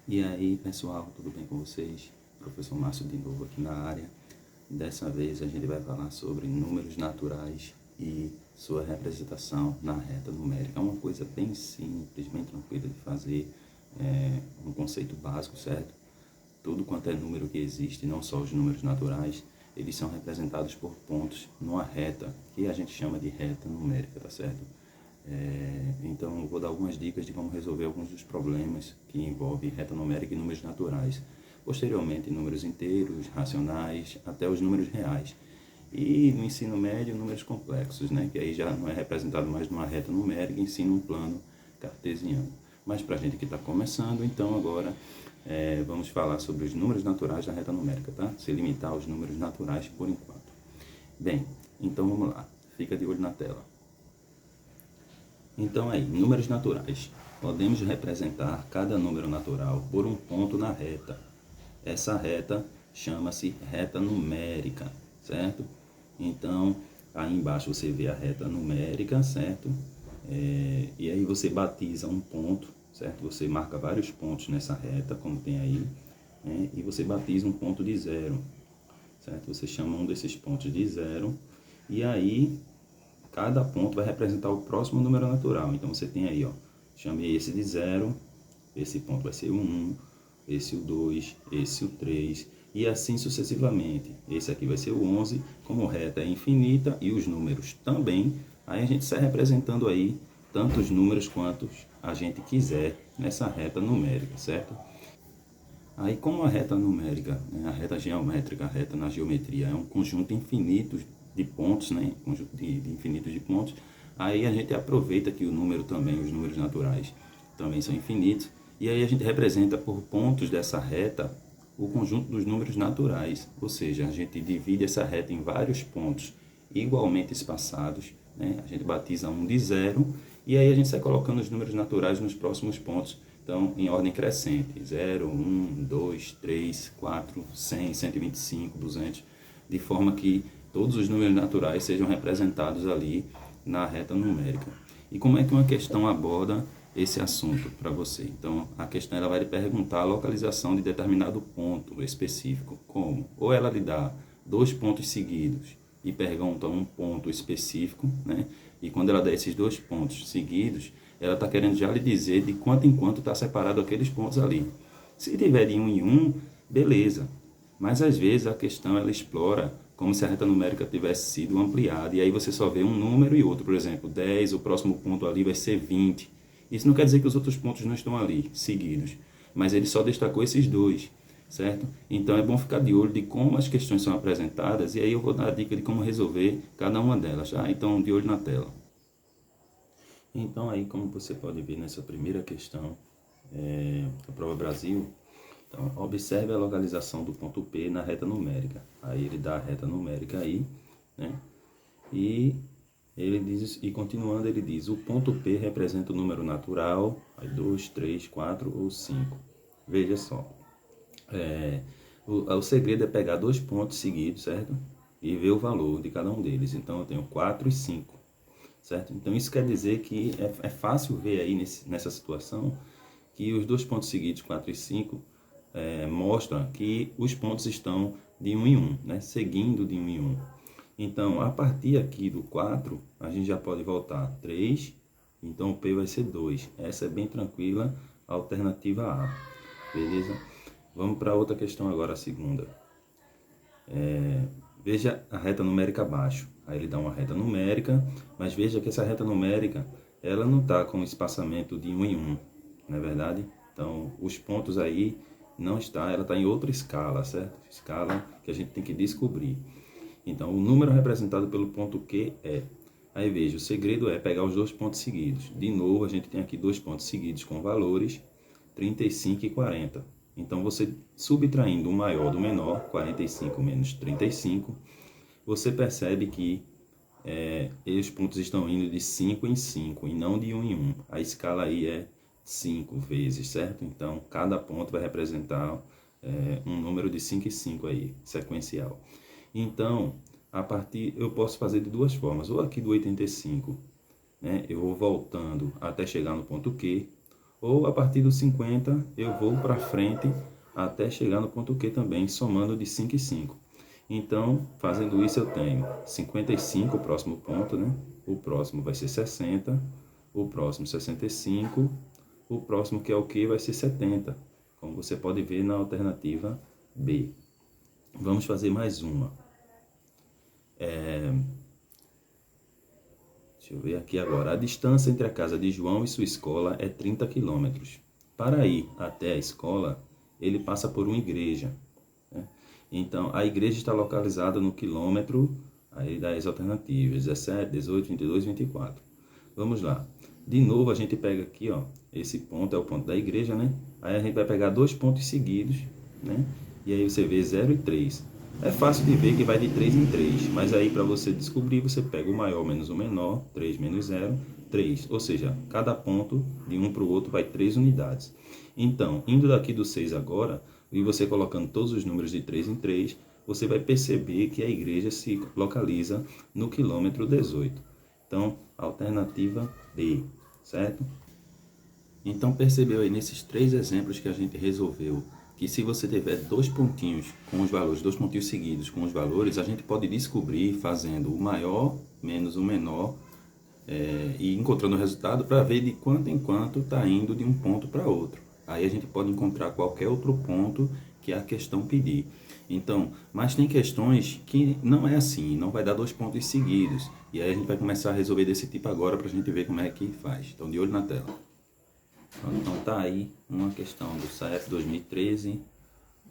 E aí, pessoal, tudo bem com vocês? Professor Márcio de novo aqui na área. Dessa vez a gente vai falar sobre números naturais e sua representação na reta numérica. É uma coisa bem simples, bem tranquila de fazer, um conceito básico, certo? Tudo quanto é número que existe, não só os números naturais, eles são representados por pontos numa reta, que a gente chama de reta numérica, tá certo? Então, eu vou dar algumas dicas de como resolver alguns dos problemas que envolvem reta numérica e números naturais. Posteriormente, números inteiros, racionais, até os números reais. E no ensino médio, números complexos, né? Que aí já não é representado mais numa reta numérica, e sim num plano cartesiano. Mas para a gente que está começando, então agora vamos falar sobre os números naturais da reta numérica, tá? Se limitar aos números naturais por enquanto. Bem, então vamos lá. Fica de olho na tela. Então aí, números naturais. Podemos representar cada número natural por um ponto na reta. Essa reta chama-se reta numérica, certo? Então, aí embaixo você vê a reta numérica, certo? E aí você batiza um ponto, certo? Você marca vários pontos nessa reta, como tem aí, né? E você batiza um ponto de zero, certo? Você chama um desses pontos de zero, e aí cada ponto vai representar o próximo número natural. Então você tem aí, ó, chamei esse de 0, esse ponto vai ser o 1, esse o 2, esse o 3, e assim sucessivamente. Esse aqui vai ser o 11, como reta é infinita e os números também, aí a gente sai representando aí tantos números quantos a gente quiser nessa reta numérica, certo? Aí, como a reta numérica, né, a reta geométrica, a reta na geometria, é um conjunto infinito de pontos, né, conjunto de infinitos de pontos, aí a gente aproveita que o número também, os números naturais, também são infinitos, e aí a gente representa por pontos dessa reta o conjunto dos números naturais, ou seja, a gente divide essa reta em vários pontos igualmente espaçados, né, a gente batiza um de zero, e aí a gente sai colocando os números naturais nos próximos pontos. Então, em ordem crescente, 0, 1, 2, 3, 4, 100, 125, 200, de forma que todos os números naturais sejam representados ali na reta numérica. E como é que uma questão aborda esse assunto para você? Então, a questão ela vai lhe perguntar a localização de determinado ponto específico, como? Ou ela lhe dá dois pontos seguidos e pergunta um ponto específico, né? E quando ela dá esses dois pontos seguidos, ela está querendo já lhe dizer de quanto em quanto está separado aqueles pontos ali. Se tiver de um em um, beleza. Mas às vezes a questão ela explora como se a reta numérica tivesse sido ampliada. E aí você só vê um número e outro. Por exemplo, 10, o próximo ponto ali vai ser 20. Isso não quer dizer que os outros pontos não estão ali, seguidos. Mas ele só destacou esses dois, certo? Então é bom ficar de olho de como as questões são apresentadas. E aí eu vou dar a dica de como resolver cada uma delas, tá? Então, de olho na tela. Então, aí, como você pode ver nessa primeira questão, a prova Brasil, então, observe a localização do ponto P na reta numérica. Aí ele dá a reta numérica aí, né? E ele diz, e continuando ele diz, o ponto P representa o número natural, aí 2, 3, 4 ou 5. Veja só, o segredo é pegar dois pontos seguidos, certo? E ver o valor de cada um deles. Então, eu tenho 4 e 5. Certo? Então, isso quer dizer que é fácil ver aí nessa situação que os dois pontos seguidos, 4 e 5, mostram que os pontos estão de 1 em 1, né? Seguindo de 1 em 1. Então, a partir aqui do 4, a gente já pode voltar 3, então o P vai ser 2. Essa é bem tranquila, a alternativa A. Beleza? Vamos para outra questão agora, a segunda. Veja a reta numérica abaixo. Aí ele dá uma reta numérica, mas veja que essa reta numérica, ela não está com espaçamento de 1 em 1, não é verdade? Então, os pontos aí não está, ela está em outra escala, certo? Escala que a gente tem que descobrir. Então, o número representado pelo ponto Q é... Aí veja, o segredo é pegar os dois pontos seguidos. De novo, a gente tem aqui dois pontos seguidos com valores 35 e 40. Então, você subtraindo o maior do menor, 45 menos 35, você percebe que os pontos estão indo de 5 em 5 e não de 1 em 1. A escala aí é 5 vezes, certo? Então, cada ponto vai representar um número de 5 em 5 aí, sequencial. Então, eu posso fazer de duas formas. Ou aqui do 85, né, eu vou voltando até chegar no ponto Q, ou a partir do 50 eu vou para frente até chegar no ponto Q também, somando de 5 em 5. Então, fazendo isso eu tenho 55, o próximo ponto, né? O próximo vai ser 60, o próximo 65, o próximo que é o Q vai ser 70, como você pode ver na alternativa B. Vamos fazer mais uma. Deixa eu ver aqui agora. A distância entre a casa de João e sua escola é 30 quilômetros. Para ir até a escola, ele passa por uma igreja, né? Então, a igreja está localizada no quilômetro, aí das alternativas, 17, 18, 22, 24. Vamos lá. De novo, a gente pega aqui, ó, esse ponto é o ponto da igreja, né? Aí a gente vai pegar dois pontos seguidos, né? E aí você vê 0 e 3. É fácil de ver que vai de 3 em 3, mas aí para você descobrir, você pega o maior menos o menor, 3 menos 0, 3. Ou seja, cada ponto de um para o outro vai 3 unidades. Então, indo daqui do 6 agora, e você colocando todos os números de 3 em 3, você vai perceber que a igreja se localiza no quilômetro 18. Então, alternativa D, certo? Então, percebeu aí nesses 3 exemplos que a gente resolveu que se você tiver dois pontinhos com os valores, dois pontinhos seguidos com os valores, a gente pode descobrir fazendo o maior menos o menor e encontrando o resultado para ver de quanto em quanto está indo de um ponto para outro. Aí a gente pode encontrar qualquer outro ponto que a questão pedir. Então, mas tem questões que não é assim, não vai dar dois pontos seguidos. E aí a gente vai começar a resolver desse tipo agora para a gente ver como é que faz. Então, de olho na tela. Então tá aí uma questão do SAEP 2013.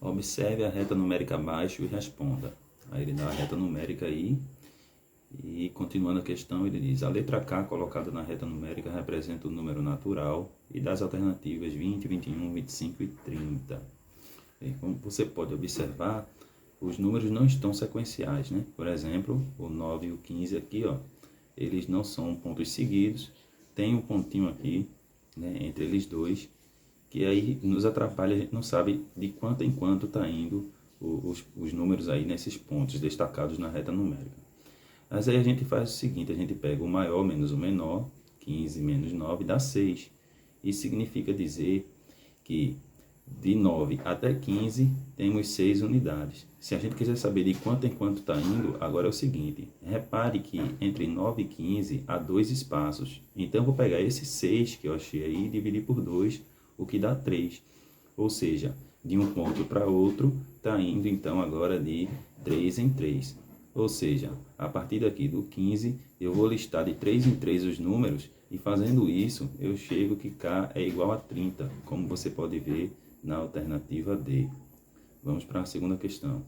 Observe a reta numérica abaixo e responda. Aí ele dá a reta numérica aí. E continuando a questão, ele diz: a letra K colocada na reta numérica representa o número natural e das alternativas 20, 21, 25 e 30. E como você pode observar, os números não estão sequenciais, né? Por exemplo, o 9 e o 15 aqui, ó, eles não são pontos seguidos. Tem um pontinho aqui, né, entre eles dois, que aí nos atrapalha, a gente não sabe de quanto em quanto está indo os números aí nesses pontos destacados na reta numérica. Mas aí a gente faz o seguinte, a gente pega o maior menos o menor, 15 menos 9 dá 6. Isso significa dizer que de 9 até 15 temos 6 unidades. Se a gente quiser saber de quanto em quanto está indo, agora é o seguinte, repare que entre 9 e 15 há 2 espaços. Então eu vou pegar esse 6 que eu achei aí e dividir por 2, o que dá 3. Ou seja, de um ponto para outro está indo então agora de 3 em 3. Ou seja, a partir daqui do 15, eu vou listar de 3 em 3 os números e fazendo isso, eu chego que K é igual a 30, como você pode ver na alternativa D. Vamos para a segunda questão.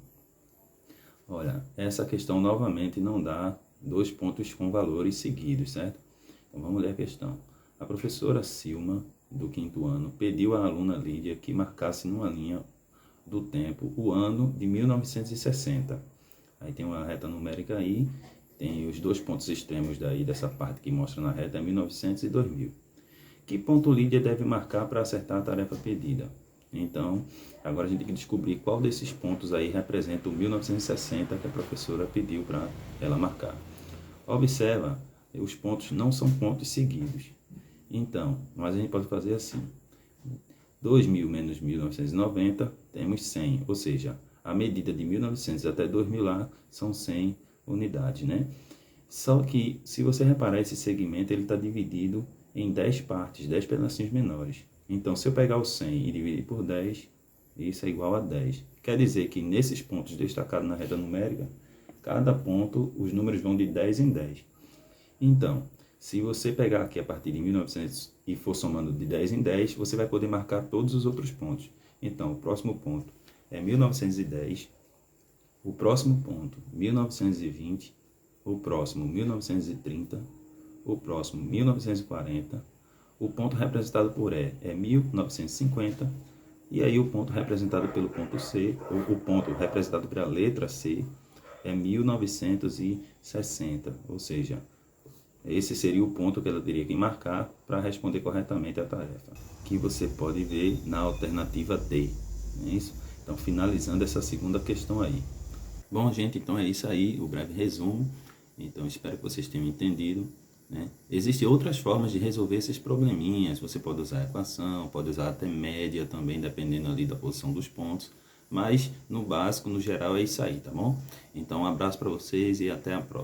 Olha, essa questão novamente não dá dois pontos com valores seguidos, certo? Então vamos ler a questão. A professora Silma, do 5º ano, pediu à aluna Lídia que marcasse numa linha do tempo o ano de 1960. Aí tem uma reta numérica aí, tem os dois pontos extremos daí dessa parte que mostra na reta 1900 e 2000. Que ponto Lídia deve marcar para acertar a tarefa pedida? Então, agora a gente tem que descobrir qual desses pontos aí representa o 1960 que a professora pediu para ela marcar. Observa, os pontos não são pontos seguidos. Então, mas a gente pode fazer assim. 2000 menos 1990, temos 100, ou seja, a medida de 1900 até 2000 lá são 100 unidades, né? Só que, se você reparar, esse segmento ele está dividido em 10 partes, 10 pedacinhos menores. Então, se eu pegar o 100 e dividir por 10, isso é igual a 10. Quer dizer que nesses pontos destacados na reta numérica, cada ponto, os números vão de 10 em 10. Então, se você pegar aqui a partir de 1900 e for somando de 10 em 10, você vai poder marcar todos os outros pontos. Então, o próximo ponto é 1910, o próximo ponto 1920, o próximo 1930, o próximo 1940, o ponto representado por E é 1950, e aí o ponto representado pelo ponto C, o ponto representado pela letra C, é 1960, ou seja, esse seria o ponto que ela teria que marcar para responder corretamente a tarefa, que você pode ver na alternativa D, não é isso? Então, finalizando essa segunda questão aí. Bom, gente, então é isso aí, o breve resumo. Então, espero que vocês tenham entendido. né? Existem outras formas de resolver esses probleminhas. Você pode usar equação, pode usar até média também, dependendo ali da posição dos pontos. Mas no básico, no geral, é isso aí, tá bom? Então, um abraço para vocês e até a próxima.